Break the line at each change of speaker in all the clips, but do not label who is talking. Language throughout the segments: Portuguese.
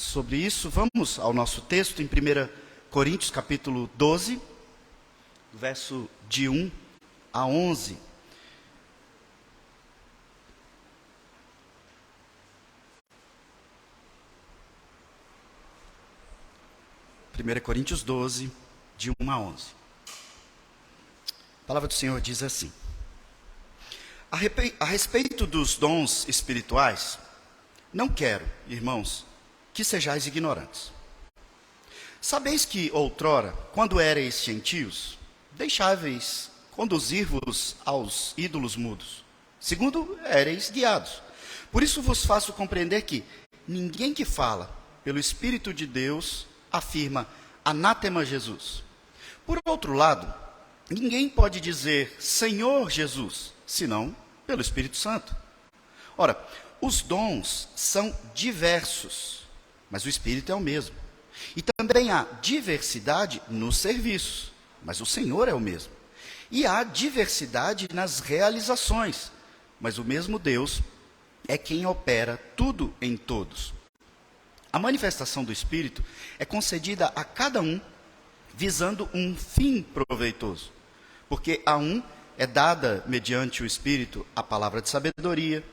sobre isso, vamos ao nosso texto em 1 Coríntios capítulo 12, verso de 1 a 11. Primeira Coríntios 12, de 1 a 11. A palavra do Senhor diz assim: a respeito dos dons espirituais, não quero, irmãos, que sejais ignorantes. Sabeis que outrora, quando éreis gentios, deixáveis conduzir-vos aos ídolos mudos, segundo éreis guiados. Por isso vos faço compreender que ninguém que fala pelo Espírito de Deus afirma anátema Jesus. Por outro lado, ninguém pode dizer Senhor Jesus, senão pelo Espírito Santo. Ora, os dons são diversos, mas o Espírito é o mesmo. E também há diversidade nos serviços, mas o Senhor é o mesmo. E há diversidade nas realizações, mas o mesmo Deus é quem opera tudo em todos. A manifestação do Espírito é concedida a cada um visando um fim proveitoso, porque a um é dada, mediante o Espírito, a palavra de sabedoria,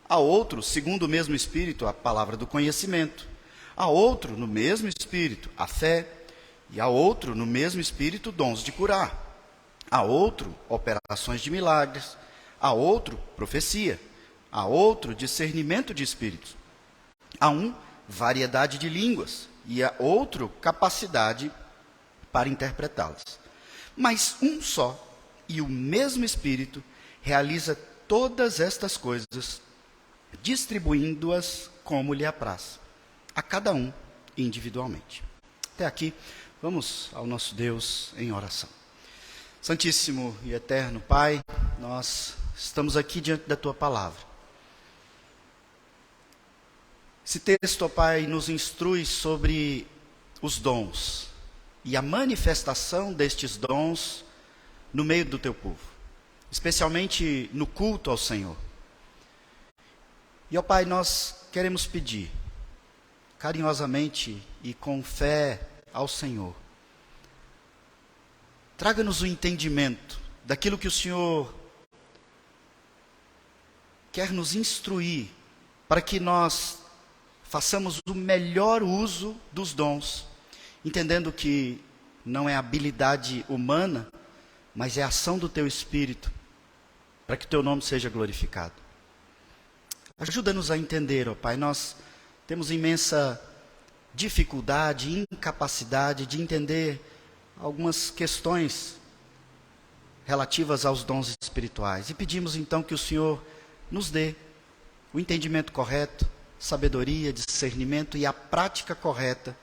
a outro, segundo o mesmo Espírito, a palavra do conhecimento, a outro, no mesmo Espírito, a fé, e a outro, no mesmo Espírito, dons de curar, a outro, operações de milagres, a outro, profecia, a outro, discernimento de espíritos, a um, variedade de línguas, e a outro, capacidade para interpretá-las. Mas um só e o mesmo Espírito realiza todas estas coisas, distribuindo-as como lhe apraz, a cada um individualmente. Até aqui, vamos ao nosso Deus em oração. Santíssimo e eterno Pai, nós estamos aqui diante da Tua palavra. Esse texto, ó Pai, nos instrui sobre os dons e a manifestação destes dons no meio do Teu povo, especialmente no culto ao Senhor. E, ó Pai, nós queremos pedir, carinhosamente e com fé ao Senhor, traga-nos o entendimento daquilo que o Senhor quer nos instruir, para que nós façamos o melhor uso dos dons, entendendo que não é habilidade humana, mas é a ação do Teu Espírito, para que o Teu nome seja glorificado. Ajuda-nos a entender, ó Pai, nós temos imensa dificuldade, incapacidade de entender algumas questões relativas aos dons espirituais. E pedimos então que o Senhor nos dê o entendimento correto, sabedoria, discernimento e a prática correta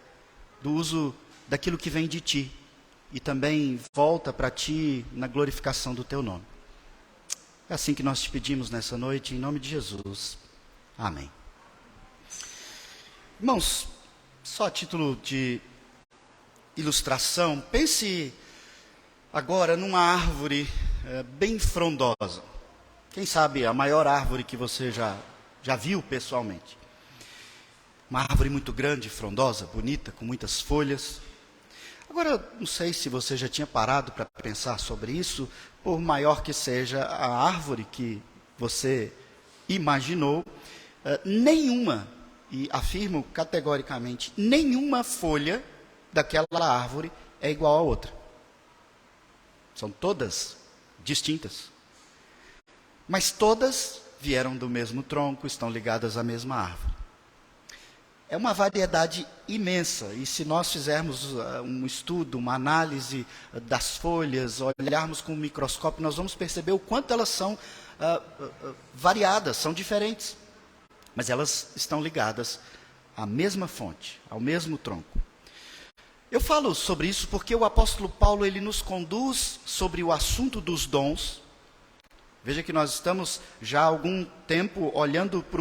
do uso daquilo que vem de Ti e também volta para Ti na glorificação do Teu nome. É assim que nós te pedimos nessa noite, em nome de Jesus. Amém. Irmãos, só a título de ilustração, pense agora numa árvore bem frondosa. Quem sabe a maior árvore que você já viu pessoalmente. Uma árvore muito grande, frondosa, bonita, com muitas folhas. Agora, não sei se você já tinha parado para pensar sobre isso, por maior que seja a árvore que você imaginou, nenhuma, e afirmo categoricamente, nenhuma folha daquela árvore é igual à outra. São todas distintas. Mas todas vieram do mesmo tronco, estão ligadas à mesma árvore. É uma variedade imensa, e se nós fizermos um estudo, uma análise das folhas, olharmos com um microscópio, nós vamos perceber o quanto elas são variadas, são diferentes. Mas elas estão ligadas à mesma fonte, ao mesmo tronco. Eu falo sobre isso porque o apóstolo Paulo, ele nos conduz sobre o assunto dos dons. Veja que nós estamos já há algum tempo olhando para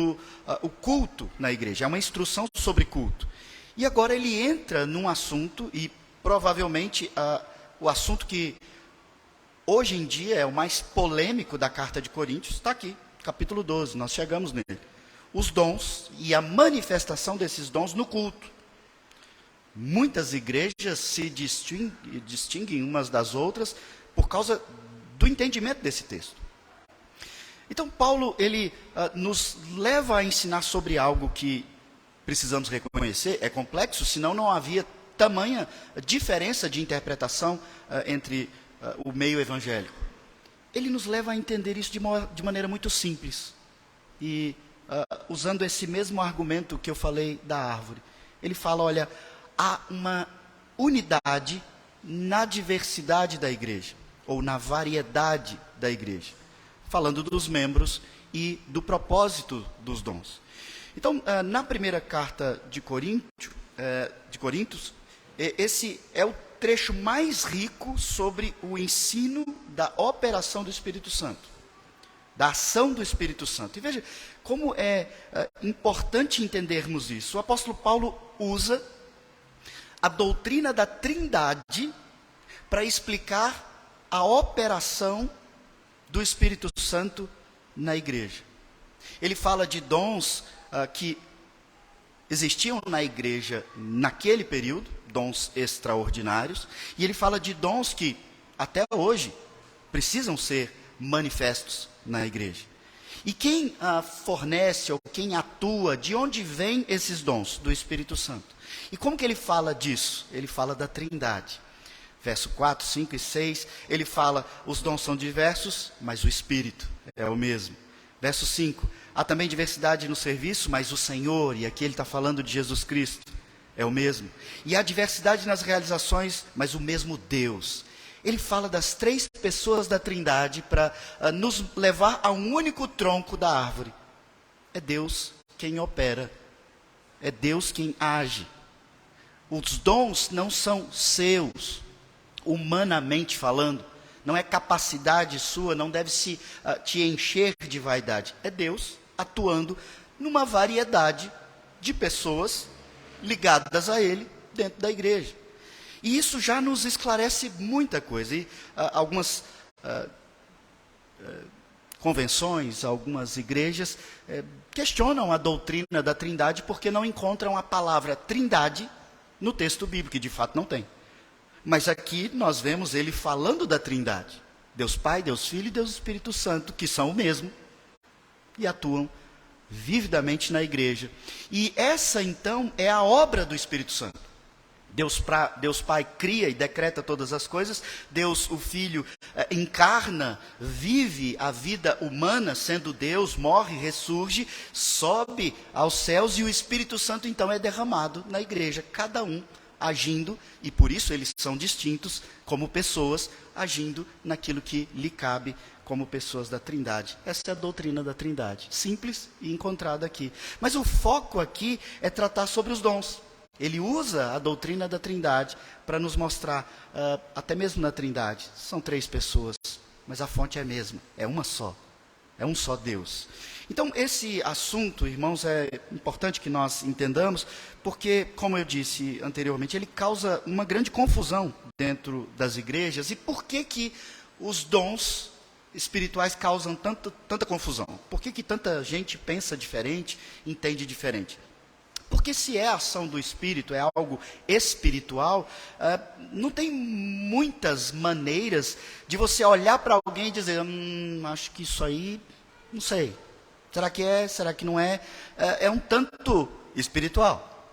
o culto na igreja. É uma instrução sobre culto. E agora ele entra num assunto, e provavelmente o assunto que hoje em dia é o mais polêmico da carta de Coríntios, está aqui, capítulo 12, nós chegamos nele. os dons e a manifestação desses dons no culto. Muitas igrejas se distinguem umas das outras por causa do entendimento desse texto. Então, Paulo, ele nos leva a ensinar sobre algo que precisamos reconhecer, é complexo, senão não havia tamanha diferença de interpretação entre o meio evangélico. Ele nos leva a entender isso de maneira muito simples. E usando esse mesmo argumento que eu falei da árvore. Ele fala, olha, há uma unidade na diversidade da igreja, ou na variedade da igreja. Falando dos membros e do propósito dos dons. Então, na primeira carta de Coríntios, esse é o trecho mais rico sobre o ensino da operação do Espírito Santo, da ação do Espírito Santo. E veja como é importante entendermos isso. O apóstolo Paulo usa a doutrina da Trindade para explicar a operação do Espírito Santo na igreja. Ele fala de dons que existiam na igreja naquele período, dons extraordinários, e ele fala de dons que até hoje precisam ser manifestos na igreja. E quem fornece ou quem atua, de onde vêm esses dons? Do Espírito Santo. E como que ele fala disso? Ele fala da Trindade. Verso 4, 5 e 6, ele fala, os dons são diversos, mas o Espírito é o mesmo. Verso 5, há também diversidade no serviço, mas o Senhor, e aqui ele está falando de Jesus Cristo, é o mesmo. E há diversidade nas realizações, mas o mesmo Deus. Ele fala das três pessoas da Trindade para nos levar a um único tronco da árvore. É Deus quem opera, é Deus quem age. Os dons não são seus, humanamente falando, não é capacidade sua, não deve se te encher de vaidade. É Deus atuando numa variedade de pessoas ligadas a Ele dentro da igreja. E isso já nos esclarece muita coisa. E algumas convenções, algumas igrejas questionam a doutrina da Trindade porque não encontram a palavra Trindade no texto bíblico, que de fato não tem. Mas aqui nós vemos ele falando da Trindade. Deus Pai, Deus Filho e Deus Espírito Santo, que são o mesmo, e atuam vividamente na igreja. E essa então é a obra do Espírito Santo. Deus Pai cria e decreta todas as coisas, Deus o Filho encarna, vive a vida humana, sendo Deus, morre, ressurge, sobe aos céus, e o Espírito Santo então é derramado na igreja, cada um agindo, e por isso eles são distintos como pessoas, agindo naquilo que lhe cabe como pessoas da Trindade. Essa é a doutrina da Trindade, simples e encontrada aqui. Mas o foco aqui é tratar sobre os dons. Ele usa a doutrina da Trindade para nos mostrar, até mesmo na Trindade, são três pessoas, mas a fonte é a mesma, é uma só, é um só Deus. Então, esse assunto, irmãos, é importante que nós entendamos, porque, como eu disse anteriormente, ele causa uma grande confusão dentro das igrejas. E por que que os dons espirituais causam tanta confusão? Por que que tanta gente pensa diferente, entende diferente? Porque se é a ação do Espírito, é algo espiritual, não tem muitas maneiras de você olhar para alguém e dizer, acho que isso aí, não sei. Será que é? Será que não é? É um tanto espiritual.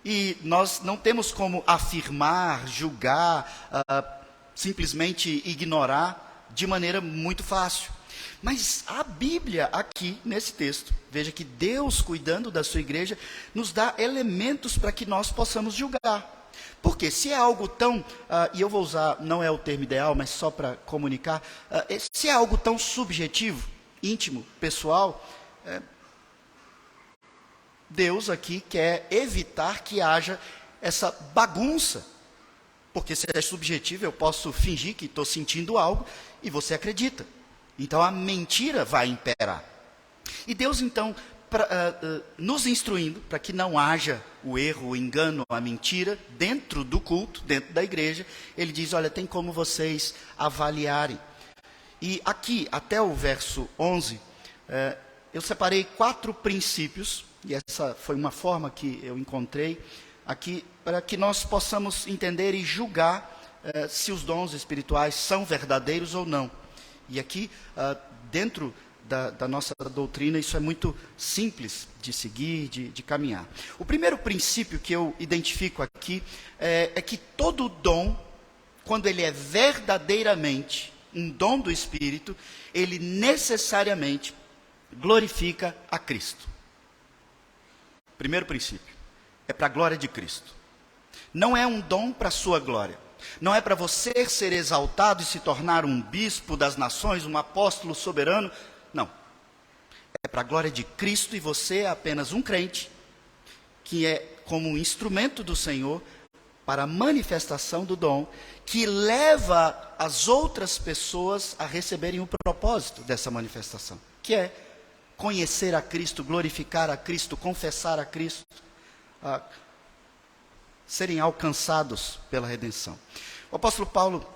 E nós não temos como afirmar, julgar, simplesmente ignorar de maneira muito fácil. Mas a Bíblia aqui, nesse texto, veja que Deus, cuidando da sua igreja, nos dá elementos para que nós possamos julgar. Porque se é algo tão, e eu vou usar, não é o termo ideal, mas só para comunicar, se é algo tão subjetivo, íntimo, pessoal, Deus aqui quer evitar que haja essa bagunça. Porque se é subjetivo, eu posso fingir que estou sentindo algo e você acredita. Então a mentira vai imperar. E Deus então, nos instruindo para que não haja o erro, o engano, a mentira dentro do culto, dentro da igreja, Ele diz, olha, tem como vocês avaliarem. E aqui, até o verso 11, eu separei 4 princípios, e essa foi uma forma que eu encontrei aqui, para que nós possamos entender e julgar se os dons espirituais são verdadeiros ou não. E aqui, dentro da nossa doutrina, isso é muito simples de seguir, de caminhar. O primeiro princípio que eu identifico aqui é que todo dom, quando ele é verdadeiramente um dom do Espírito, ele necessariamente glorifica a Cristo. Primeiro princípio, é para a glória de Cristo. Não é um dom para a sua glória. Não é para você ser exaltado e se tornar um bispo das nações, um apóstolo soberano. Não. É para a glória de Cristo, e você é apenas um crente, que é como um instrumento do Senhor para a manifestação do dom, que leva as outras pessoas a receberem o propósito dessa manifestação, que é conhecer a Cristo, glorificar a Cristo, confessar a Cristo, serem alcançados pela redenção. O apóstolo Paulo,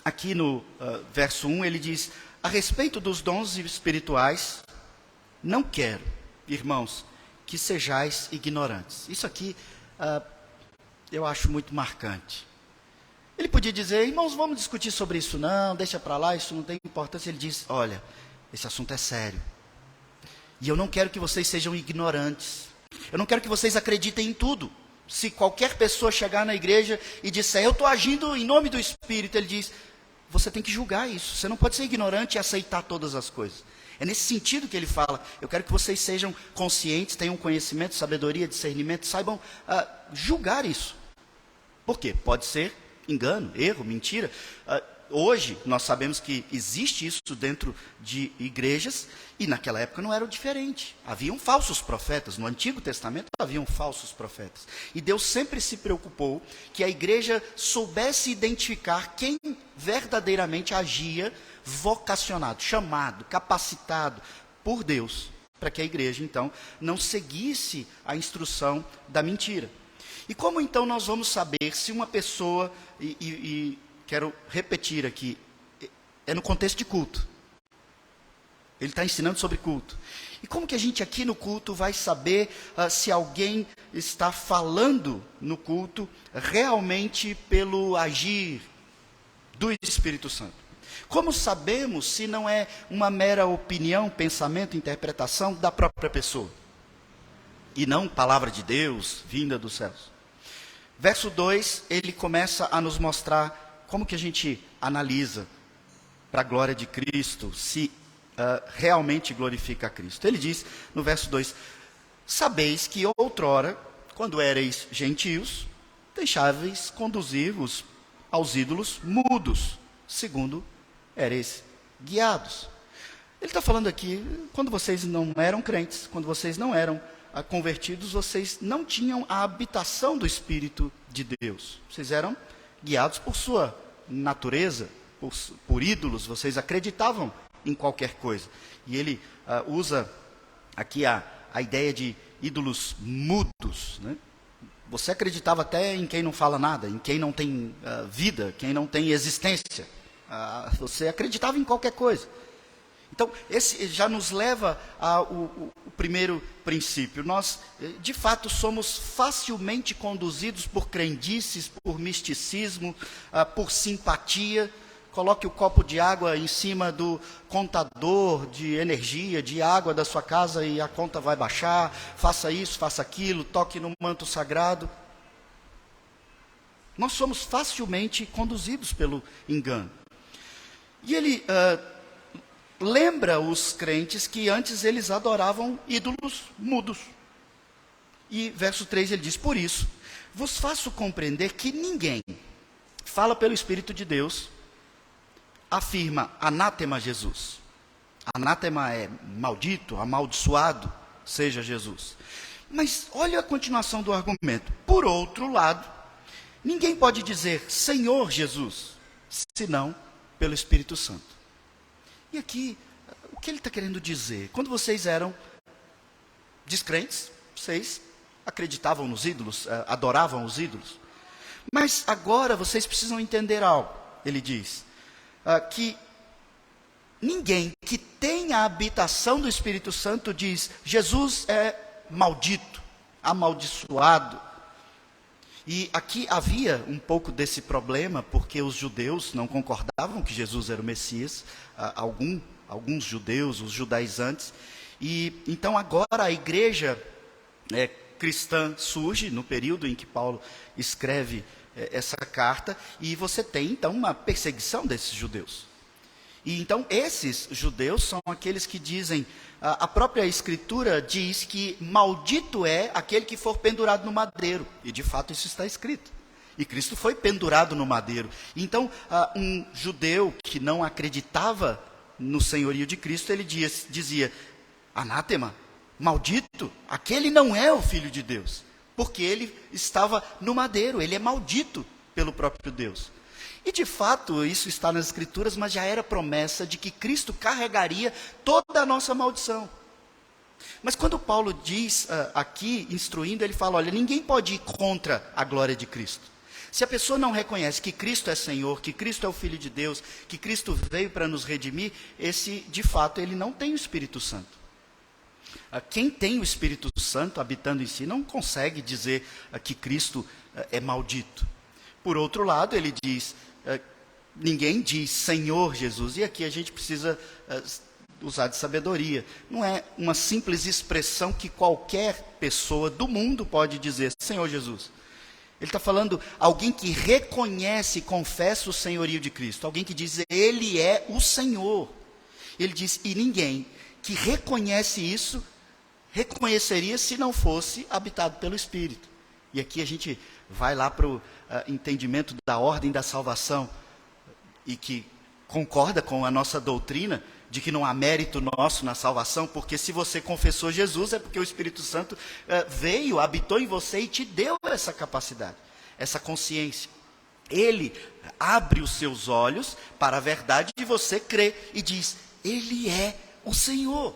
aqui no verso 1, ele diz: a respeito dos dons espirituais, não quero, irmãos, que sejais ignorantes. Isso aqui eu acho muito marcante. Ele podia dizer: irmãos, vamos discutir sobre isso não, deixa para lá, isso não tem importância. Ele diz: olha, esse assunto é sério. E eu não quero que vocês sejam ignorantes. Eu não quero que vocês acreditem em tudo. Se qualquer pessoa chegar na igreja e disser: eu estou agindo em nome do Espírito, ele diz: você tem que julgar isso. Você não pode ser ignorante e aceitar todas as coisas. É nesse sentido que ele fala: eu quero que vocês sejam conscientes, tenham conhecimento, sabedoria, discernimento, saibam julgar isso. Por quê? Pode ser engano, erro, mentira. Hoje nós sabemos que existe isso dentro de igrejas, e naquela época não era diferente. Haviam falsos profetas, no Antigo Testamento haviam falsos profetas. E Deus sempre se preocupou que a igreja soubesse identificar quem verdadeiramente agia vocacionado, chamado, capacitado por Deus, para que a igreja então não seguisse a instrução da mentira. E como então nós vamos saber se uma pessoa, e quero repetir aqui, é no contexto de culto. Ele está ensinando sobre culto. E como que a gente aqui no culto vai saber se alguém está falando no culto realmente pelo agir do Espírito Santo? Como sabemos se não é uma mera opinião, pensamento, interpretação da própria pessoa? E não palavra de Deus, vinda dos céus. Verso 2, ele começa a nos mostrar como que a gente analisa para a glória de Cristo, se realmente glorifica a Cristo. Ele diz no verso 2, sabeis que outrora, quando éreis gentios, deixáveis conduzir-vos aos ídolos mudos, segundo éreis guiados. Ele está falando aqui, quando vocês não eram crentes, quando vocês não eram convertidos, vocês não tinham a habitação do Espírito de Deus. Vocês eram guiados por sua natureza, por ídolos, vocês acreditavam em qualquer coisa. E ele usa aqui a ideia de ídolos mudos, né? Você acreditava até em quem não fala nada, em quem não tem vida, quem não tem existência. Você acreditava em qualquer coisa. Então, esse já nos leva ao primeiro princípio. Nós, de fato, somos facilmente conduzidos por crendices, por misticismo, por simpatia. Coloque o copo de água em cima do contador de energia, de água da sua casa, e a conta vai baixar. Faça isso, faça aquilo, toque no manto sagrado. Nós somos facilmente conduzidos pelo engano. E ele lembra os crentes que antes eles adoravam ídolos mudos. E verso 3 ele diz: por isso, vos faço compreender que ninguém fala pelo Espírito de Deus, afirma anátema Jesus. Anátema é maldito, amaldiçoado seja Jesus. Mas olha a continuação do argumento. Por outro lado, ninguém pode dizer Senhor Jesus, senão pelo Espírito Santo. E aqui, o que ele está querendo dizer? Quando vocês eram descrentes, vocês acreditavam nos ídolos, adoravam os ídolos. Mas agora vocês precisam entender algo. Ele diz que ninguém que tem a habitação do Espírito Santo diz: Jesus é maldito, amaldiçoado. E aqui havia um pouco desse problema, porque os judeus não concordavam que Jesus era o Messias, alguns judeus, os judaizantes. E então agora a igreja cristã surge no período em que Paulo escreve essa carta, e você tem então uma perseguição desses judeus. E então esses judeus são aqueles que dizem, a própria Escritura diz que maldito é aquele que for pendurado no madeiro. E de fato isso está escrito. E Cristo foi pendurado no madeiro. Então um judeu que não acreditava no senhorio de Cristo, ele dizia: anátema, maldito, aquele não é o Filho de Deus. Porque ele estava no madeiro, ele é maldito pelo próprio Deus. E de fato, isso está nas Escrituras, mas já era promessa de que Cristo carregaria toda a nossa maldição. Mas quando Paulo diz aqui, instruindo, ele fala: olha, ninguém pode ir contra a glória de Cristo. Se a pessoa não reconhece que Cristo é Senhor, que Cristo é o Filho de Deus, que Cristo veio para nos redimir, esse, de fato, ele não tem o Espírito Santo. Quem tem o Espírito Santo habitando em si não consegue dizer que Cristo é maldito. Por outro lado, ele diz: ninguém diz Senhor Jesus, e aqui a gente precisa usar de sabedoria. Não é uma simples expressão que qualquer pessoa do mundo pode dizer Senhor Jesus. Ele está falando alguém que reconhece e confessa o senhorio de Cristo, alguém que diz Ele é o Senhor. Ele diz: e ninguém que reconhece isso, reconheceria se não fosse habitado pelo Espírito. E aqui a gente vai lá para o entendimento da ordem da salvação, e que concorda com a nossa doutrina de que não há mérito nosso na salvação, porque se você confessou Jesus, é porque o Espírito Santo veio, habitou em você e te deu essa capacidade, essa consciência. Ele abre os seus olhos para a verdade e você crê e diz: Ele é o Senhor.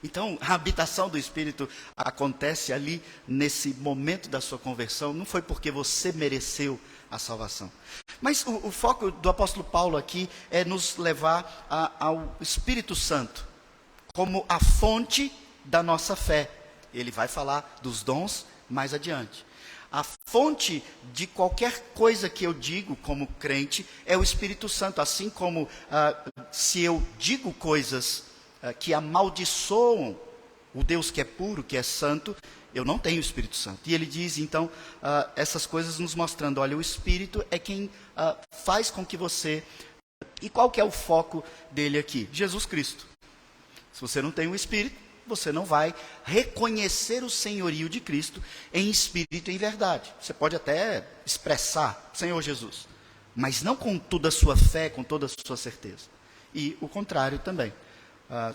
Então, a habitação do Espírito acontece ali, nesse momento da sua conversão. Não foi porque você mereceu a salvação. Mas o foco do apóstolo Paulo aqui é nos levar ao Espírito Santo como a fonte da nossa fé. Ele vai falar dos dons mais adiante. A fonte de qualquer coisa que eu digo como crente é o Espírito Santo. Assim como se eu digo coisas que amaldiçoam o Deus que é puro, que é santo, eu não tenho o Espírito Santo. E ele diz, então, essas coisas nos mostrando: olha, o Espírito é quem faz com que você... E qual que é o foco dele aqui? Jesus Cristo. Se você não tem o Espírito, você não vai reconhecer o senhorio de Cristo em espírito e em verdade. Você pode até expressar Senhor Jesus, mas não com toda a sua fé, com toda a sua certeza. E o contrário também.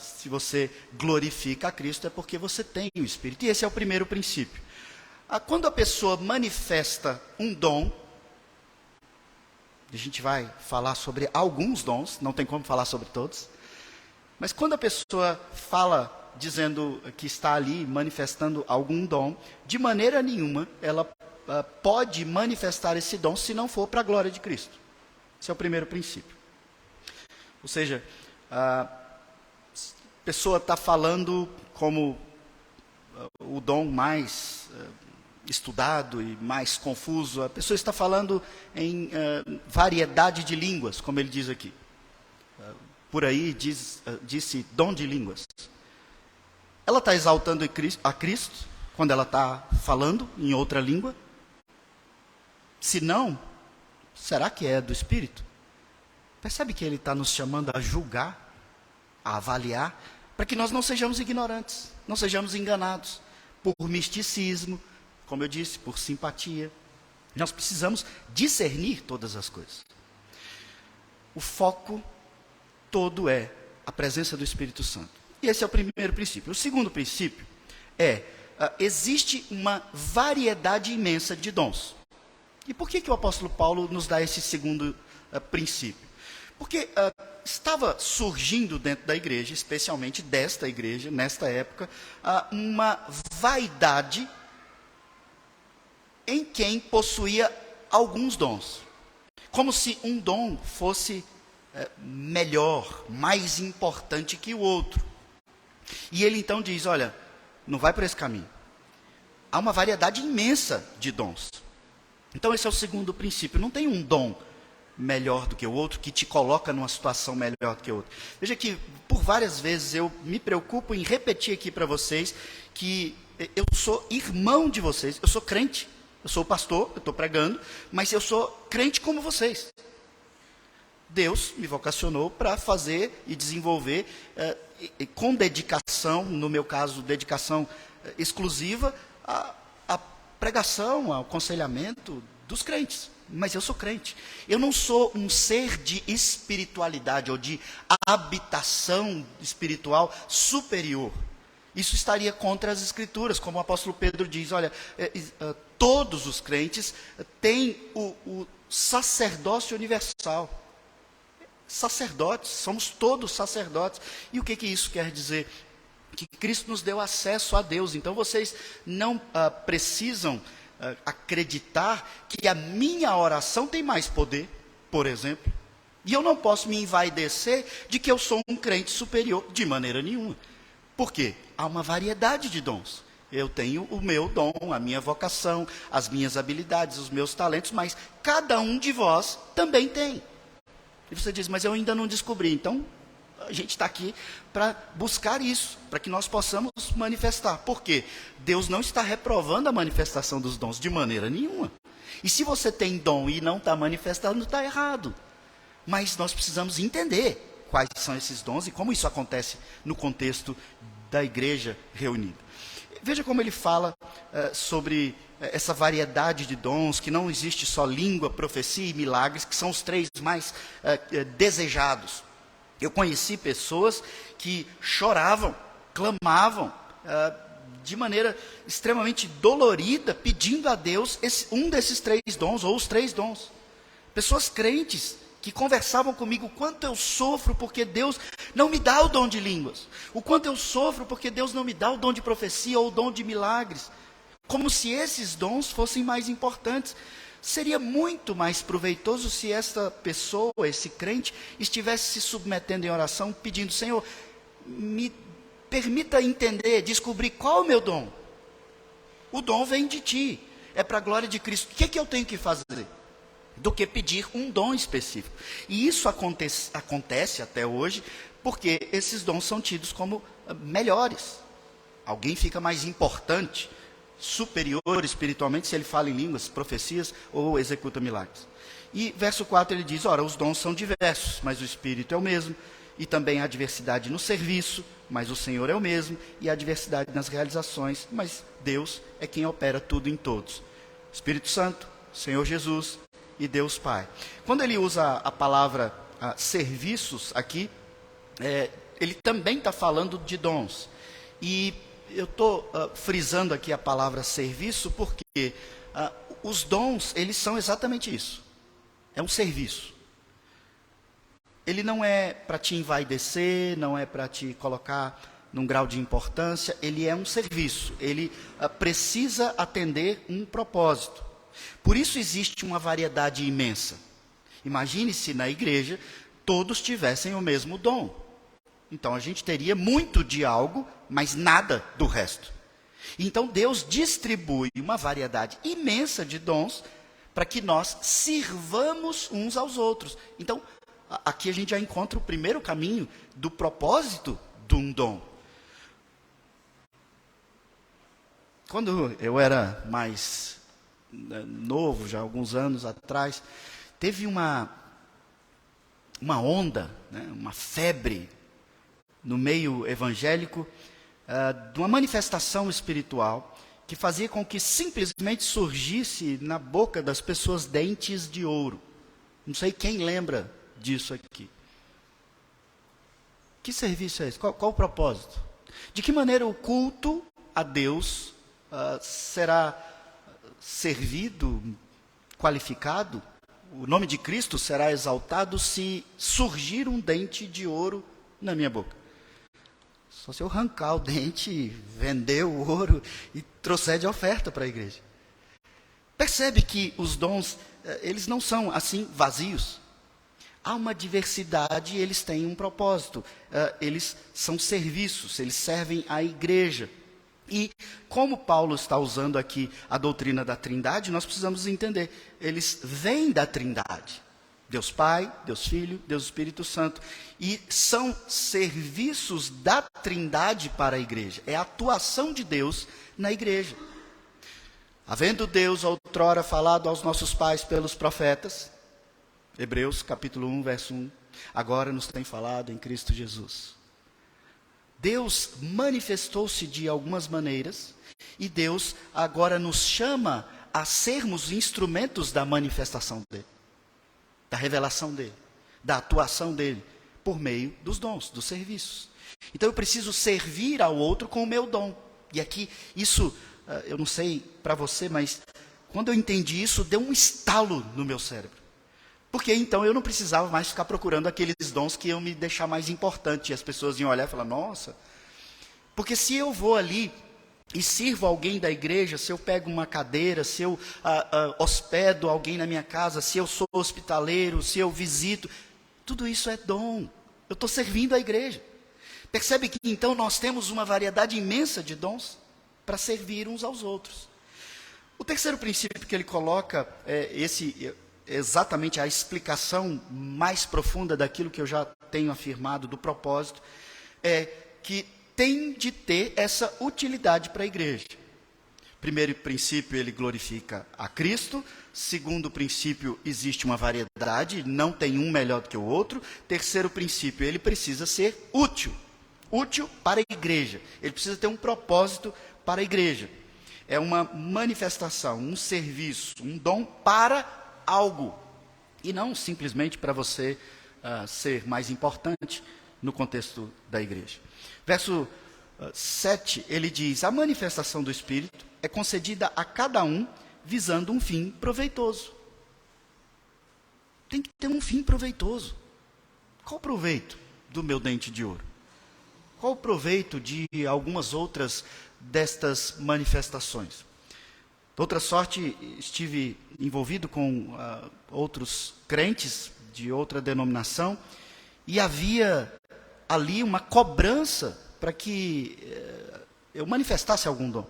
Se você glorifica a Cristo, é porque você tem o Espírito. E esse é o primeiro princípio. Quando a pessoa manifesta um dom, a gente vai falar sobre alguns dons, não tem como falar sobre todos, mas quando a pessoa fala dizendo que está ali manifestando algum dom, de maneira nenhuma ela pode manifestar esse dom se não for para a glória de Cristo. Esse é o primeiro princípio. Ou seja, a pessoa está falando como o dom mais estudado e mais confuso. A pessoa está falando em variedade de línguas, como ele diz aqui. Por aí disse dom de línguas. Ela está exaltando a Cristo quando ela está falando em outra língua? Se não, será que é do Espírito? Percebe que ele está nos chamando a julgar, a avaliar, para que nós não sejamos ignorantes, não sejamos enganados por misticismo, como eu disse, por simpatia. Nós precisamos discernir todas as coisas. O foco todo é a presença do Espírito Santo. E esse é o primeiro princípio. O segundo princípio é, existe uma variedade imensa de dons. E por que o apóstolo Paulo nos dá esse segundo princípio? Porque estava surgindo dentro da igreja, especialmente desta igreja, nesta época, uma vaidade em quem possuía alguns dons. Como se um dom fosse melhor, mais importante que o outro. E ele então diz, olha, não vai por esse caminho. Há uma variedade imensa de dons. Então esse é o segundo princípio. Não tem um dom melhor do que o outro, que te coloca numa situação melhor do que o outro. Veja que por várias vezes eu me preocupo em repetir aqui para vocês que eu sou irmão de vocês, eu sou crente, eu sou pastor, eu estou pregando, mas eu sou crente como vocês. Deus me vocacionou para fazer e desenvolver com dedicação, no meu caso, dedicação exclusiva, a pregação, ao aconselhamento dos crentes. Mas eu sou crente. Eu não sou um ser de espiritualidade ou de habitação espiritual superior. Isso estaria contra as Escrituras, como o apóstolo Pedro diz, olha, todos os crentes têm o sacerdócio universal. Sacerdotes, somos todos sacerdotes. E o que isso quer dizer? Que Cristo nos deu acesso a Deus. Então vocês não precisam acreditar que a minha oração tem mais poder, por exemplo. E eu não posso me envaidecer de que eu sou um crente superior, de maneira nenhuma. Por quê? Há uma variedade de dons. Eu tenho o meu dom, a minha vocação, as minhas habilidades, os meus talentos, mas cada um de vós também tem. E você diz, mas eu ainda não descobri. Então, a gente está aqui para buscar isso, para que nós possamos manifestar. Por quê? Deus não está reprovando a manifestação dos dons de maneira nenhuma. E se você tem dom e não está manifestando, está errado. Mas nós precisamos entender quais são esses dons e como isso acontece no contexto da igreja reunida. Veja como ele fala sobre essa variedade de dons, que não existe só língua, profecia e milagres, que são os três mais desejados. Eu conheci pessoas que choravam, clamavam, de maneira extremamente dolorida, pedindo a Deus um desses três dons, ou os três dons. Pessoas crentes que conversavam comigo o quanto eu sofro porque Deus não me dá o dom de línguas, o quanto eu sofro porque Deus não me dá o dom de profecia ou o dom de milagres, como se esses dons fossem mais importantes. Seria muito mais proveitoso se esta pessoa, esse crente, estivesse se submetendo em oração, pedindo, Senhor, me permita entender, descobrir qual é o meu dom. O dom vem de Ti, é para a glória de Cristo. O que eu tenho que fazer? Do que pedir um dom específico. E isso acontece até hoje, porque esses dons são tidos como melhores. Alguém fica mais importante, superior espiritualmente, se ele fala em línguas, profecias ou executa milagres. E verso 4 ele diz, ora, os dons são diversos, mas o Espírito é o mesmo, e também há diversidade no serviço, mas o Senhor é o mesmo, e há diversidade nas realizações, mas Deus é quem opera tudo em todos. Espírito Santo, Senhor Jesus e Deus Pai. Quando ele usa a palavra serviços aqui, ele também está falando de dons. E eu estou frisando aqui a palavra serviço porque os dons, eles são exatamente isso. É um serviço. Ele não é para te envaidecer, não é para te colocar num grau de importância, ele é um serviço. Ele precisa atender um propósito. Por isso existe uma variedade imensa. Imagine se na igreja todos tivessem o mesmo dom. Então a gente teria muito de algo, mas nada do resto. Então Deus distribui uma variedade imensa de dons para que nós sirvamos uns aos outros. Então aqui a gente já encontra o primeiro caminho do propósito de um dom. Quando eu era mais novo, já alguns anos atrás, teve uma onda, uma febre no meio evangélico, de uma manifestação espiritual que fazia com que simplesmente surgisse na boca das pessoas dentes de ouro. Não sei quem lembra disso aqui. Que serviço é esse? Qual o propósito? De que maneira o culto a Deus será servido, qualificado? O nome de Cristo será exaltado se surgir um dente de ouro na minha boca. Só se eu arrancar o dente, vender o ouro e trouxer de oferta para a igreja. Percebe que os dons, eles não são assim vazios. Há uma diversidade e eles têm um propósito. Eles são serviços, eles servem à igreja. E como Paulo está usando aqui a doutrina da Trindade, nós precisamos entender. Eles vêm da Trindade. Deus Pai, Deus Filho, Deus Espírito Santo. E são serviços da Trindade para a igreja. É a atuação de Deus na igreja. Havendo Deus outrora falado aos nossos pais pelos profetas, Hebreus capítulo 1, verso 1, agora nos tem falado em Cristo Jesus. Deus manifestou-se de algumas maneiras, e Deus agora nos chama a sermos instrumentos da manifestação dele, da revelação dele, da atuação dele, por meio dos dons, dos serviços. Então eu preciso servir ao outro com o meu dom. E aqui, isso, eu não sei para você, mas quando eu entendi isso, deu um estalo no meu cérebro. Porque então eu não precisava mais ficar procurando aqueles dons que iam me deixar mais importante. E as pessoas iam olhar e falar, nossa. Porque se eu vou ali e sirvo alguém da igreja, se eu pego uma cadeira, se eu hospedo alguém na minha casa, se eu sou hospitaleiro, se eu visito, tudo isso é dom. Eu estou servindo a igreja. Percebe que então nós temos uma variedade imensa de dons para servir uns aos outros. O terceiro princípio que ele coloca é exatamente a explicação mais profunda daquilo que eu já tenho afirmado do propósito, é que tem de ter essa utilidade para a igreja. Primeiro princípio, ele glorifica a Cristo. Segundo princípio, existe uma variedade, não tem um melhor do que o outro. Terceiro princípio, ele precisa ser útil. Útil para a igreja. Ele precisa ter um propósito para a igreja. É uma manifestação, um serviço, um dom para algo, e não simplesmente para você ser mais importante no contexto da igreja. Verso 7, ele diz, a manifestação do Espírito é concedida a cada um visando um fim proveitoso. Tem que ter um fim proveitoso. Qual o proveito do meu dente de ouro? Qual o proveito de algumas outras destas manifestações? Outra sorte, estive envolvido com outros crentes de outra denominação, e havia ali uma cobrança para que eu manifestasse algum dom.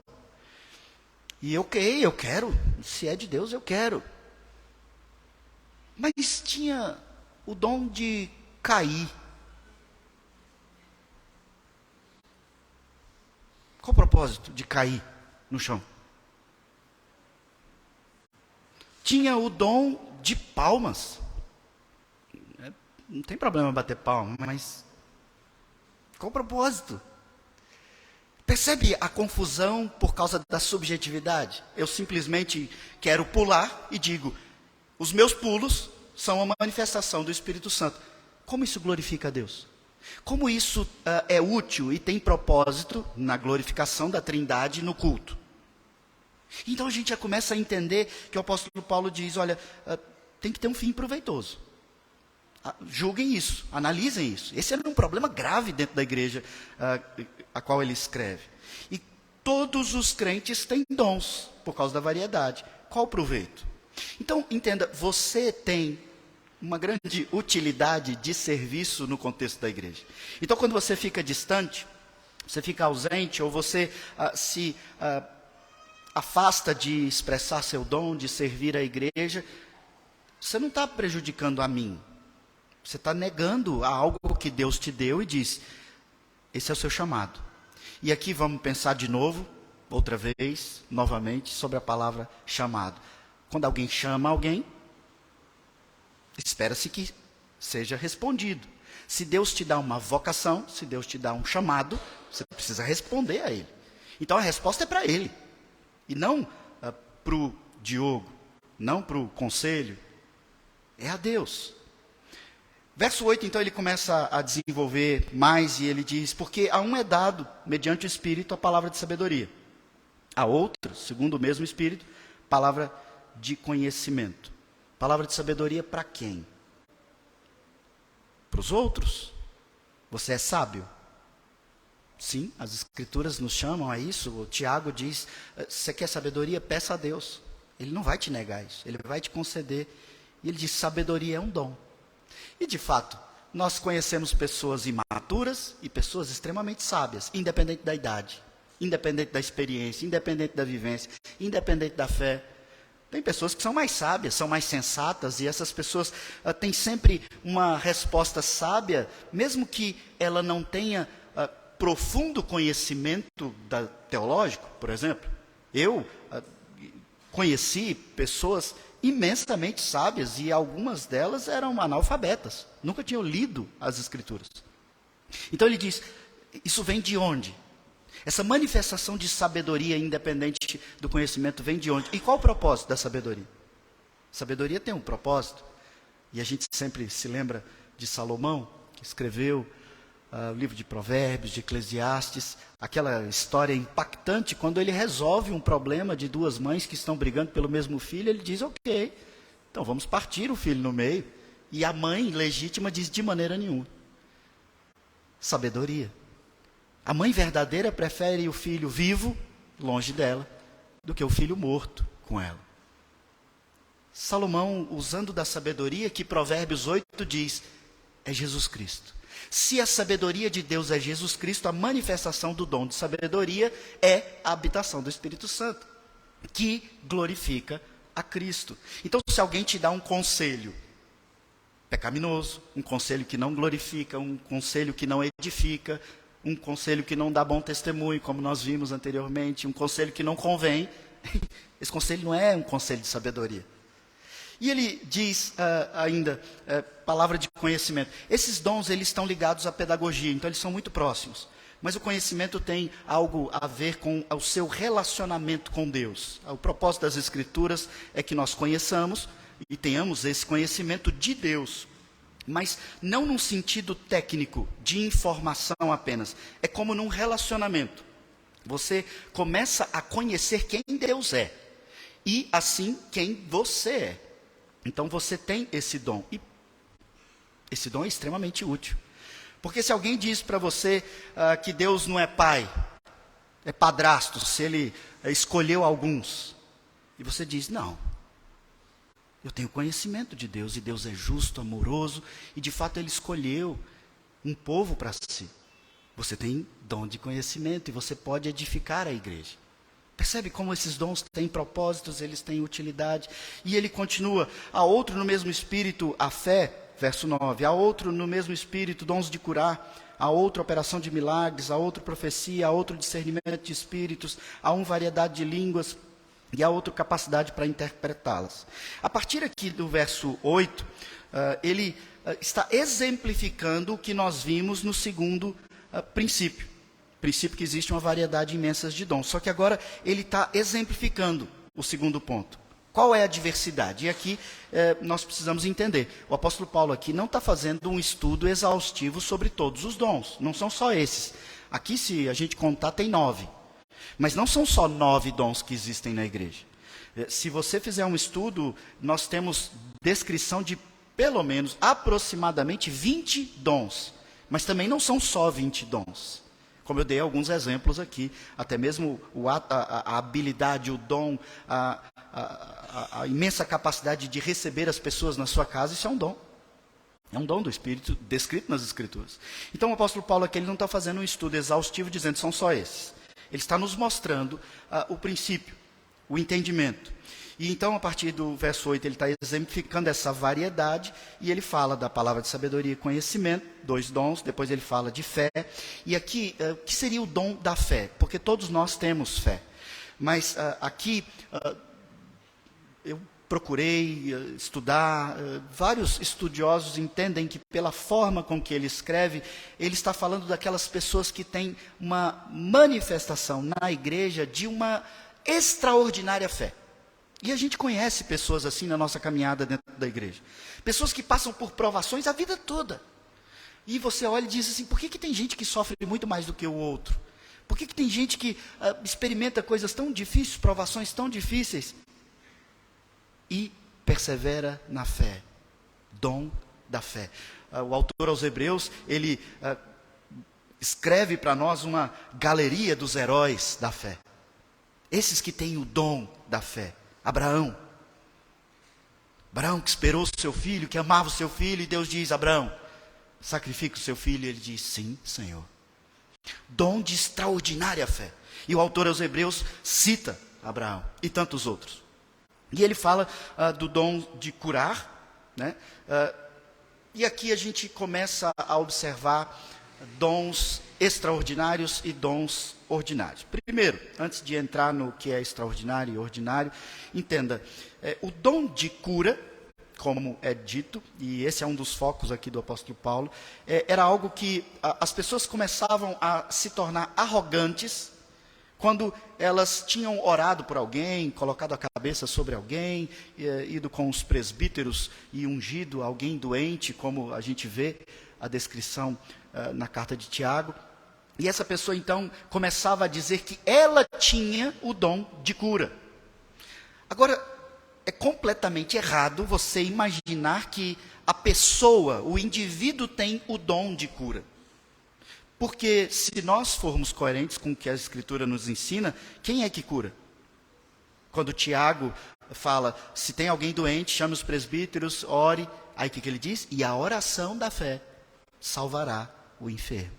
E eu quero, se é de Deus, eu quero. Mas tinha o dom de cair. Qual o propósito de cair no chão? Tinha o dom de palmas. Não tem problema bater palma, mas qual o propósito? Percebe a confusão por causa da subjetividade? Eu simplesmente quero pular e digo, os meus pulos são uma manifestação do Espírito Santo. Como isso glorifica a Deus? Como isso é útil e tem propósito na glorificação da Trindade no culto? Então a gente já começa a entender que o apóstolo Paulo diz, olha, tem que ter um fim proveitoso. Julguem isso, analisem isso. Esse era um problema grave dentro da igreja a qual ele escreve. E todos os crentes têm dons, por causa da variedade. Qual o proveito? Então, entenda, você tem uma grande utilidade de serviço no contexto da igreja. Então, quando você fica distante, você fica ausente, ou você se afasta de expressar seu dom, de servir a igreja, você não está prejudicando a mim. Você está negando a algo que Deus te deu e diz, esse é o seu chamado. E aqui vamos pensar de novo, outra vez, novamente, sobre a palavra chamado. Quando alguém chama alguém, espera-se que seja respondido. Se Deus te dá uma vocação, se Deus te dá um chamado, você precisa responder a ele. Então a resposta é para ele. E não para o Diogo, não para o conselho, é a Deus. Verso 8, então, ele começa a desenvolver mais e ele diz, porque a um é dado, mediante o Espírito, a palavra de sabedoria. A outro, segundo o mesmo Espírito, palavra de conhecimento. Palavra de sabedoria para quem? Para os outros? Você é sábio? Sim, as Escrituras nos chamam a isso. O Tiago diz, você quer sabedoria? Peça a Deus. Ele não vai te negar isso, ele vai te conceder. E ele diz, sabedoria é um dom. E de fato, nós conhecemos pessoas imaturas e pessoas extremamente sábias, independente da idade, independente da experiência, independente da vivência, independente da fé. Tem pessoas que são mais sábias, são mais sensatas, e essas pessoas têm sempre uma resposta sábia, mesmo que ela não tenha profundo conhecimento teológico, por exemplo. Eu conheci pessoas imensamente sábias, e algumas delas eram analfabetas, nunca tinham lido as Escrituras. Então ele diz, isso vem de onde? Essa manifestação de sabedoria independente do conhecimento vem de onde? E qual o propósito da sabedoria? Sabedoria tem um propósito. E a gente sempre se lembra de Salomão, que escreveu o livro de Provérbios, de Eclesiastes, aquela história impactante, quando ele resolve um problema de duas mães que estão brigando pelo mesmo filho, ele diz, ok, então vamos partir o filho no meio. E a mãe legítima diz, de maneira nenhuma. Sabedoria. A mãe verdadeira prefere o filho vivo, longe dela, do que o filho morto com ela. Salomão, usando da sabedoria que Provérbios 8 diz, é Jesus Cristo. Se a sabedoria de Deus é Jesus Cristo, a manifestação do dom de sabedoria é a habitação do Espírito Santo, que glorifica a Cristo. Então, se alguém te dá um conselho pecaminoso, um conselho que não glorifica, um conselho que não edifica, um conselho que não dá bom testemunho, como nós vimos anteriormente, um conselho que não convém, esse conselho não é um conselho de sabedoria. E ele diz ainda, palavra de conhecimento. Esses dons, eles estão ligados à pedagogia, então eles são muito próximos. Mas o conhecimento tem algo a ver com o seu relacionamento com Deus. O propósito das Escrituras é que nós conheçamos e tenhamos esse conhecimento de Deus. Mas não num sentido técnico, de informação apenas. É como num relacionamento. Você começa a conhecer quem Deus é. E assim, quem você é. Então você tem esse dom. E esse dom é extremamente útil. Porque se alguém diz para você que Deus não é pai, é padrasto, se ele escolheu alguns. E você diz, não. Eu tenho conhecimento de Deus, e Deus é justo, amoroso, e de fato Ele escolheu um povo para si. Você tem dom de conhecimento, e você pode edificar a igreja. Percebe como esses dons têm propósitos, eles têm utilidade. E ele continua, há outro no mesmo espírito, a fé, verso 9, há outro no mesmo espírito, dons de curar, há outra operação de milagres, há outra profecia, há outro discernimento de espíritos, há uma variedade de línguas, e há outra capacidade para interpretá-las. A partir aqui do verso 8, ele está exemplificando o que nós vimos no segundo princípio. Princípio que existe uma variedade imensa de dons. Só que agora ele está exemplificando o segundo ponto. Qual é a diversidade? E aqui nós precisamos entender. O apóstolo Paulo aqui não está fazendo um estudo exaustivo sobre todos os dons. Não são só esses. Aqui, se a gente contar, tem 9. Mas não são só 9 dons que existem na igreja. Se você fizer um estudo, nós temos descrição de pelo menos, aproximadamente 20 dons. Mas também não são só 20 dons. Como eu dei alguns exemplos aqui, até mesmo a habilidade, o dom, a imensa capacidade de receber as pessoas na sua casa, isso é um dom. É um dom do Espírito descrito nas Escrituras. Então o apóstolo Paulo aqui ele não está fazendo um estudo exaustivo dizendo que são só esses. Ele está nos mostrando o princípio, o entendimento. E então, a partir do verso 8, ele está exemplificando essa variedade, e ele fala da palavra de sabedoria e conhecimento, 2 dons, depois ele fala de fé. E aqui, o que seria o dom da fé? Porque todos nós temos fé. Mas aqui, eu procurei estudar, vários estudiosos entendem que pela forma com que ele escreve, ele está falando daquelas pessoas que têm uma manifestação na igreja de uma extraordinária fé. E a gente conhece pessoas assim na nossa caminhada dentro da igreja. Pessoas que passam por provações a vida toda. E você olha e diz assim, por que tem gente que sofre muito mais do que o outro? Por que tem gente que experimenta coisas tão difíceis, provações tão difíceis? E persevera na fé, dom da fé. O autor aos Hebreus, ele escreve para nós uma galeria dos heróis da fé. Esses que têm o dom da fé. Abraão, Abraão que esperou o seu filho, que amava o seu filho, e Deus diz: Abraão, sacrifica o seu filho. E ele diz: sim, Senhor. Dom de extraordinária fé. E o autor aos Hebreus cita Abraão e tantos outros. E ele fala do dom de curar, né? E aqui a gente começa a observar dons extraordinários e dons ordinários. Primeiro, antes de entrar no que é extraordinário e ordinário, entenda, o dom de cura, como é dito, e esse é um dos focos aqui do apóstolo Paulo, era algo que as pessoas começavam a se tornar arrogantes quando elas tinham orado por alguém, colocado a cabeça sobre alguém, ido com os presbíteros e ungido alguém doente, como a gente vê a descrição na carta de Tiago. E essa pessoa então começava a dizer que ela tinha o dom de cura. Agora, é completamente errado você imaginar que a pessoa, o indivíduo tem o dom de cura. Porque se nós formos coerentes com o que a Escritura nos ensina, quem é que cura? Quando Tiago fala, se tem alguém doente, chame os presbíteros, ore. Aí o que ele diz? E a oração da fé salvará o enfermo.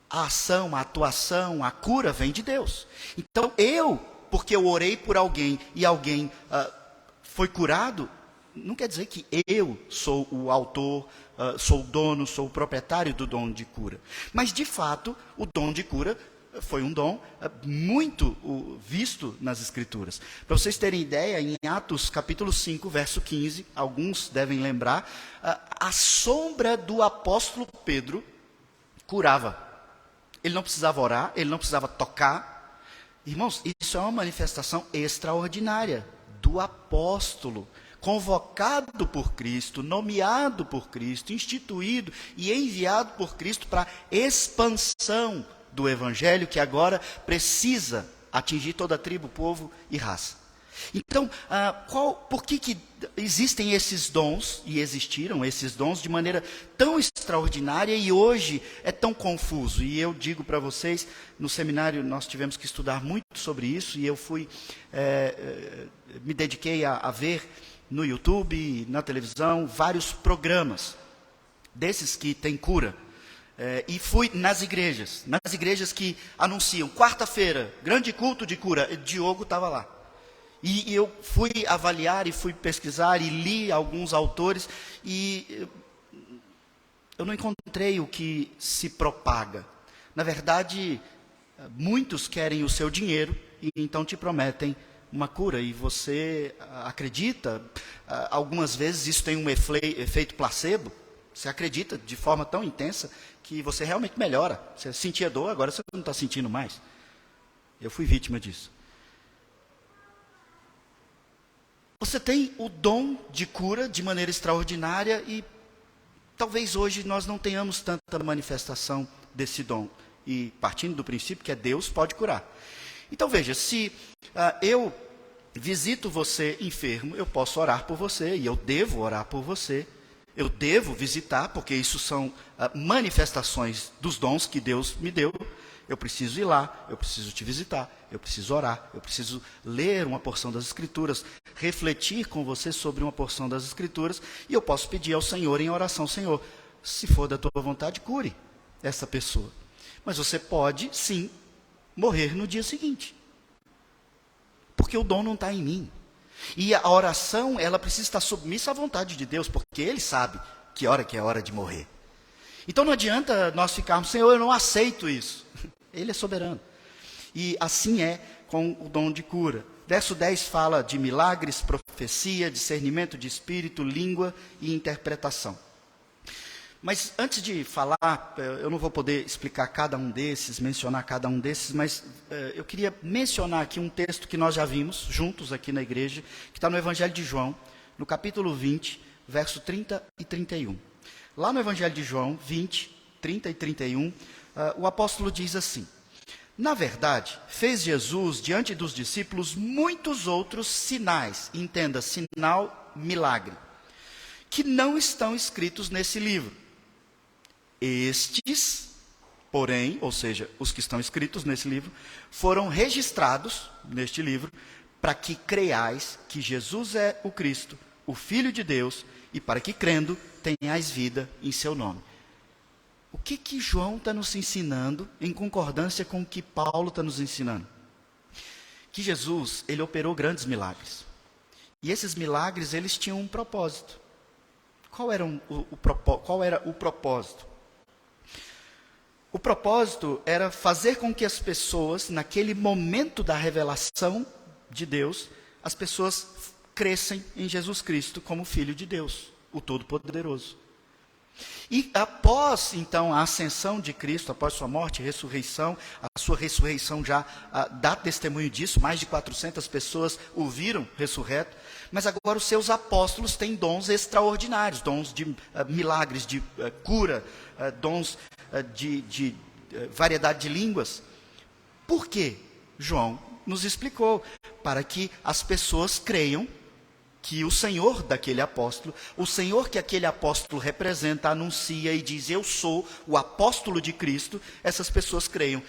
A ação, a atuação, a cura vem de Deus. Então porque eu orei por alguém e alguém foi curado, não quer dizer que eu sou o autor, sou o dono, sou o proprietário do dom de cura. Mas, de fato, o dom de cura foi um dom muito visto nas Escrituras. Para vocês terem ideia, em Atos capítulo 5, verso 15, alguns devem lembrar, a sombra do apóstolo Pedro curava. Ele não precisava orar, ele não precisava tocar. Irmãos, isso é uma manifestação extraordinária do apóstolo, convocado por Cristo, nomeado por Cristo, instituído e enviado por Cristo para a expansão do Evangelho, que agora precisa atingir toda a tribo, povo e raça. Então, por que existem esses dons, e existiram esses dons de maneira tão extraordinária e hoje é tão confuso? E eu digo para vocês, no seminário nós tivemos que estudar muito sobre isso, e eu me dediquei a ver no YouTube, na televisão, vários programas desses que têm cura. E fui nas igrejas que anunciam, quarta-feira, grande culto de cura, Diogo estava lá. E eu fui avaliar e fui pesquisar e li alguns autores e eu não encontrei o que se propaga. Na verdade, muitos querem o seu dinheiro e então te prometem uma cura e você acredita. Algumas vezes isso tem um efeito placebo. Você acredita de forma tão intensa que você realmente melhora. Você sentia dor, agora você não está sentindo mais. Eu fui vítima disso. Você tem o dom de cura de maneira extraordinária e talvez hoje nós não tenhamos tanta manifestação desse dom. E partindo do princípio que Deus pode curar. Então veja, se eu visito você enfermo, eu posso orar por você e eu devo orar por você. Eu devo visitar, porque isso são manifestações dos dons que Deus me deu. Eu preciso ir lá, eu preciso te visitar, eu preciso orar, eu preciso ler uma porção das Escrituras, refletir com você sobre uma porção das Escrituras, e eu posso pedir ao Senhor em oração: Senhor, se for da tua vontade, cure essa pessoa. Mas você pode, sim, morrer no dia seguinte, porque o dom não está em mim. E a oração, ela precisa estar submissa à vontade de Deus, porque Ele sabe que é hora de morrer. Então não adianta nós ficarmos: Senhor, eu não aceito isso. Ele é soberano. E assim é com o dom de cura. Verso 10 fala de milagres, profecia, discernimento de espírito, língua e interpretação. Mas antes de falar, eu não vou poder explicar cada um desses, mencionar cada um desses, mas eu queria mencionar aqui um texto que nós já vimos juntos aqui na igreja, que está no Evangelho de João, no capítulo 20, verso 30 e 31. Lá no Evangelho de João, 20, 30 e 31, o apóstolo diz assim: na verdade, fez Jesus diante dos discípulos muitos outros sinais, entenda, sinal, milagre, que não estão escritos nesse livro. Estes, porém, ou seja, os que estão escritos nesse livro, foram registrados neste livro para que creiais que Jesus é o Cristo, o Filho de Deus, e para que crendo tenhais vida em seu nome. O que João está nos ensinando em concordância com o que Paulo está nos ensinando? Que Jesus, ele operou grandes milagres. E esses milagres, eles tinham um propósito. Qual era o propósito? O propósito era fazer com que as pessoas, naquele momento da revelação de Deus, as pessoas crescem em Jesus Cristo como Filho de Deus, o Todo-Poderoso. E após, então, a ascensão de Cristo, após sua morte e ressurreição, a sua ressurreição já dá testemunho disso, mais de 400 pessoas o viram ressurreto, mas agora os seus apóstolos têm dons extraordinários, dons de milagres, de cura, dons de variedade de línguas. Por quê? João nos explicou, para que as pessoas creiam que o Senhor daquele apóstolo, o Senhor que aquele apóstolo representa, anuncia e diz, eu sou o apóstolo de Cristo, essas pessoas creiam,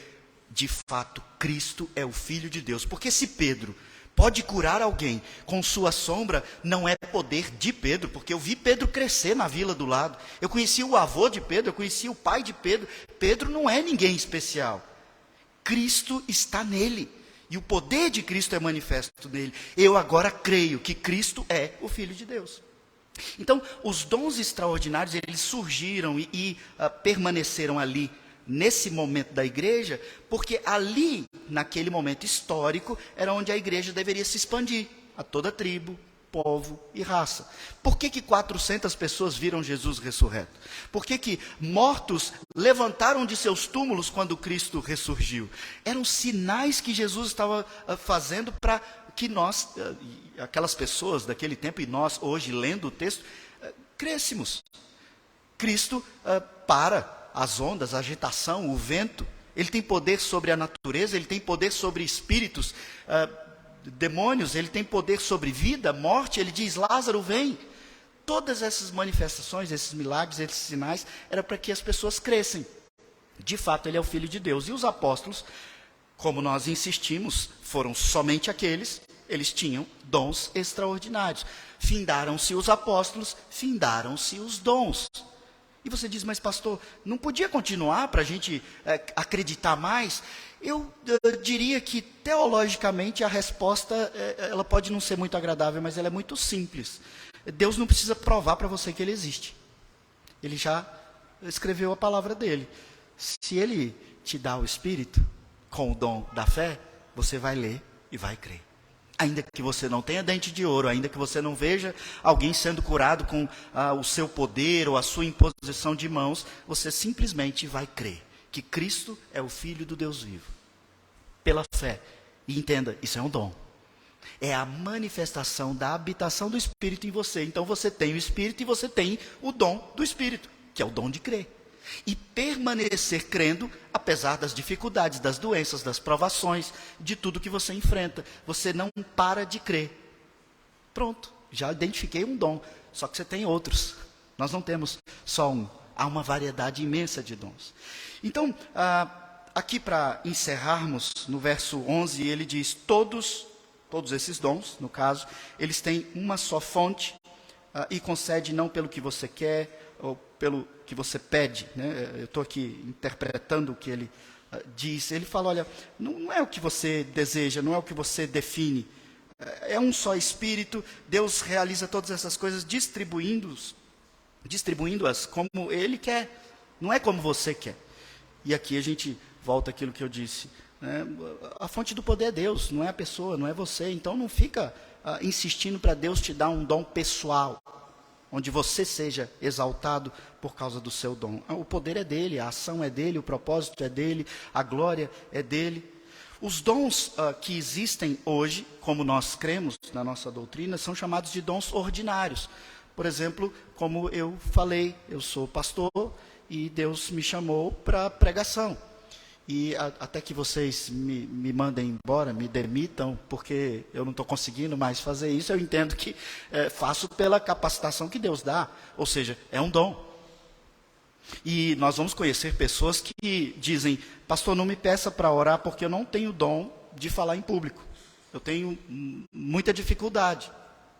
de fato, Cristo é o Filho de Deus. Porque se Pedro pode curar alguém com sua sombra, não é poder de Pedro, porque eu vi Pedro crescer na vila do lado, eu conheci o avô de Pedro, eu conheci o pai de Pedro, Pedro não é ninguém especial, Cristo está nele. E o poder de Cristo é manifesto nele. Eu agora creio que Cristo é o Filho de Deus. Então, os dons extraordinários, eles surgiram e permaneceram ali, nesse momento da igreja, porque ali, naquele momento histórico, era onde a igreja deveria se expandir, a toda tribo, povo e raça. Por que 400 pessoas viram Jesus ressurreto? Por que mortos levantaram de seus túmulos quando Cristo ressurgiu? Eram sinais que Jesus estava fazendo para que nós, aquelas pessoas daquele tempo e nós hoje lendo o texto, crescêssemos. Cristo para as ondas, a agitação, o vento. Ele tem poder sobre a natureza, ele tem poder sobre espíritos, demônios, ele tem poder sobre vida, morte. Ele diz, Lázaro, vem. Todas essas manifestações, esses milagres, esses sinais, era para que as pessoas crescem. De fato, ele é o Filho de Deus. E os apóstolos, como nós insistimos, foram somente aqueles, eles tinham dons extraordinários. Findaram-se os apóstolos, findaram-se os dons. E você diz, mas pastor, não podia continuar para a gente acreditar mais? Eu diria que, teologicamente, a resposta ela pode não ser muito agradável, mas ela é muito simples. Deus não precisa provar para você que ele existe. Ele já escreveu a palavra dele. Se ele te dá o Espírito, com o dom da fé, você vai ler e vai crer. Ainda que você não tenha dente de ouro, ainda que você não veja alguém sendo curado com o seu poder ou a sua imposição de mãos, você simplesmente vai crer que Cristo é o Filho do Deus vivo. Pela fé. E entenda, isso é um dom. É a manifestação da habitação do Espírito em você. Então você tem o Espírito e você tem o dom do Espírito, que é o dom de crer. E permanecer crendo, apesar das dificuldades, das doenças, das provações, de tudo que você enfrenta. Você não para de crer. Pronto, já identifiquei um dom, só que você tem outros. Nós não temos só um, há uma variedade imensa de dons. Então, aqui para encerrarmos, no verso 11, ele diz, todos esses dons, no caso, eles têm uma só fonte e concede não pelo que você quer ou pelo que você pede. Né? Eu estou aqui interpretando o que ele diz. Ele fala, olha, não é o que você deseja, não é o que você define. É um só Espírito, Deus realiza todas essas coisas distribuindo-as como Ele quer, não é como você quer. E aqui a gente volta àquilo que eu disse. Né? A fonte do poder é Deus, não é a pessoa, não é você. Então não fica insistindo para Deus te dar um dom pessoal, onde você seja exaltado por causa do seu dom. O poder é dele, a ação é dele, o propósito é dele, a glória é dele. Os dons que existem hoje, como nós cremos na nossa doutrina, são chamados de dons ordinários. Por exemplo, como eu falei, eu sou pastor e Deus me chamou para pregação. E até que vocês me mandem embora, me demitam, porque eu não estou conseguindo mais fazer isso, eu entendo que faço pela capacitação que Deus dá, ou seja, é um dom. E nós vamos conhecer pessoas que dizem, pastor, não me peça para orar, porque eu não tenho dom de falar em público. Eu tenho muita dificuldade.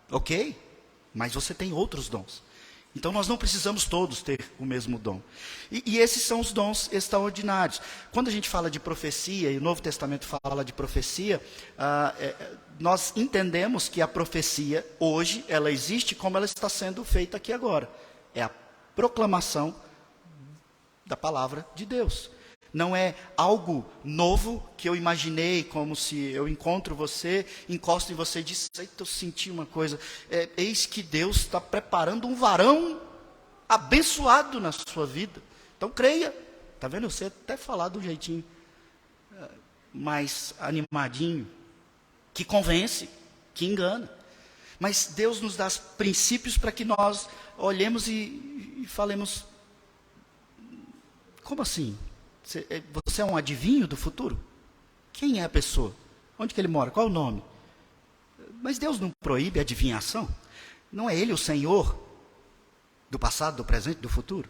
Ok? mas você tem outros dons. Então nós não precisamos todos ter o mesmo dom. E esses são os dons extraordinários. Quando a gente fala de profecia, e o Novo Testamento fala de profecia, nós entendemos que a profecia, hoje, ela existe como ela está sendo feita aqui agora. É a proclamação da palavra de Deus. Não é algo novo que eu imaginei, como se eu encontro você, encosto em você e diz, eita, eu senti uma coisa. Eis que Deus está preparando um varão abençoado na sua vida. Então creia. Está vendo? Você até falar de um jeitinho mais animadinho, que convence, que engana. Mas Deus nos dá princípios para que nós olhemos e falemos, como assim? Você é um adivinho do futuro? Quem é a pessoa? Onde que ele mora? Qual o nome? Mas Deus não proíbe a adivinhação? Não é Ele o Senhor do passado, do presente, do futuro?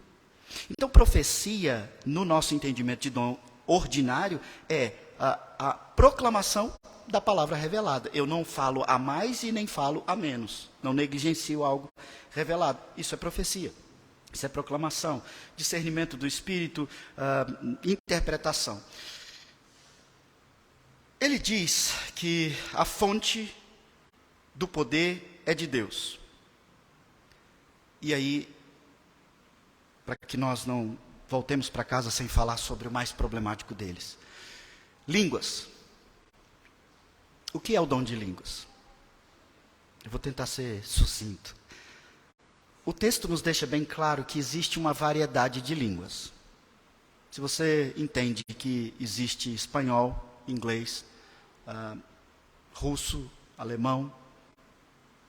Então, profecia, no nosso entendimento de dom ordinário, é a proclamação da palavra revelada. Eu não falo a mais e nem falo a menos. Não negligencio algo revelado. Isso é profecia. Isso é proclamação, discernimento do Espírito, interpretação. Ele diz que a fonte do poder é de Deus. E aí, para que nós não voltemos para casa sem falar sobre o mais problemático deles. Línguas. O que é o dom de línguas? Eu vou tentar ser sucinto. O texto nos deixa bem claro que existe uma variedade de línguas. Se você entende que existe espanhol, inglês, russo, alemão,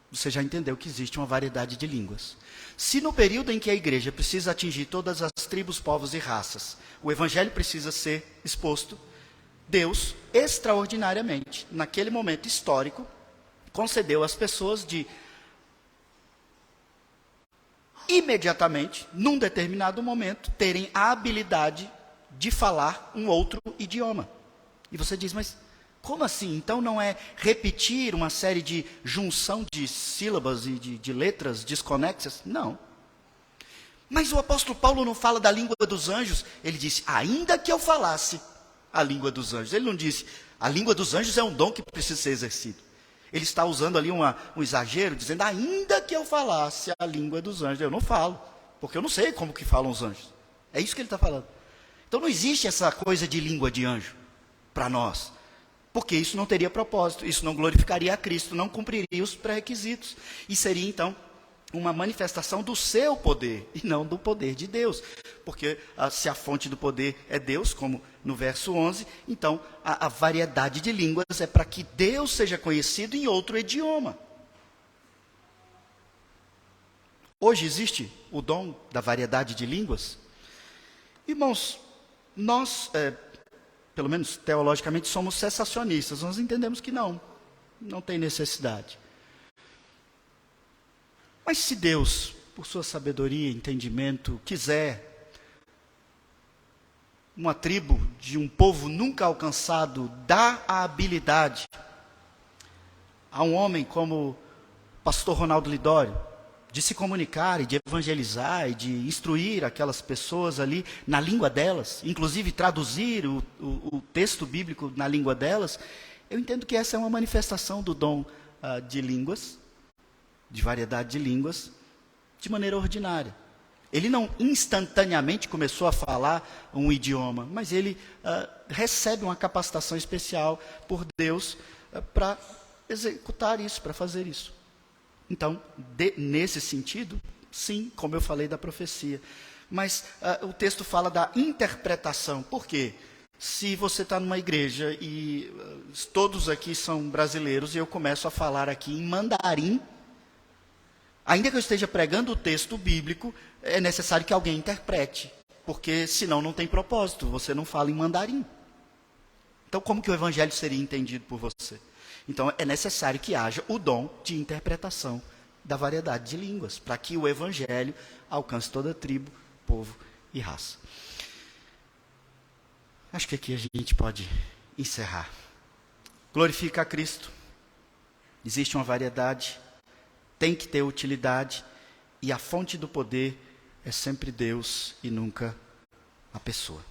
você já entendeu que existe uma variedade de línguas. Se no período em que a igreja precisa atingir todas as tribos, povos e raças, o evangelho precisa ser exposto, Deus, extraordinariamente, naquele momento histórico, concedeu às pessoas de imediatamente, num determinado momento, terem a habilidade de falar um outro idioma. E você diz, mas como assim? Então não é repetir uma série de junção de sílabas e de letras desconexas? Não. Mas o apóstolo Paulo não fala da língua dos anjos. Ele disse, ainda que eu falasse a língua dos anjos. Ele não disse, a língua dos anjos é um dom que precisa ser exercido. Ele está usando ali um exagero, dizendo, ainda que eu falasse a língua dos anjos. Eu não falo, porque eu não sei como que falam os anjos. É isso que ele está falando. Então não existe essa coisa de língua de anjo para nós. Porque isso não teria propósito, isso não glorificaria a Cristo, não cumpriria os pré-requisitos. E seria então uma manifestação do seu poder, e não do poder de Deus. Porque se a fonte do poder é Deus, como no verso 11, então a variedade de línguas é para que Deus seja conhecido em outro idioma. Hoje existe o dom da variedade de línguas? Irmãos, nós, pelo menos teologicamente, somos cessacionistas. Nós entendemos que não tem necessidade. Mas se Deus, por sua sabedoria e entendimento, quiser uma tribo de um povo nunca alcançado, dar a habilidade a um homem como o pastor Ronaldo Lidório, de se comunicar e de evangelizar e de instruir aquelas pessoas ali na língua delas, inclusive traduzir o texto bíblico na língua delas, eu entendo que essa é uma manifestação do dom de línguas, de variedade de línguas, de maneira ordinária. Ele não instantaneamente começou a falar um idioma, mas ele recebe uma capacitação especial por Deus para executar isso, para fazer isso. Então, nesse sentido, sim, como eu falei da profecia. Mas o texto fala da interpretação. Por quê? Se você está numa igreja e todos aqui são brasileiros e eu começo a falar aqui em mandarim, ainda que eu esteja pregando o texto bíblico, é necessário que alguém interprete, porque senão não tem propósito, você não fala em mandarim. Então, como que o evangelho seria entendido por você? Então, é necessário que haja o dom de interpretação da variedade de línguas, para que o evangelho alcance toda tribo, povo e raça. Acho que aqui a gente pode encerrar. Glorifica a Cristo. Existe uma variedade tem que ter utilidade, e a fonte do poder é sempre Deus e nunca a pessoa.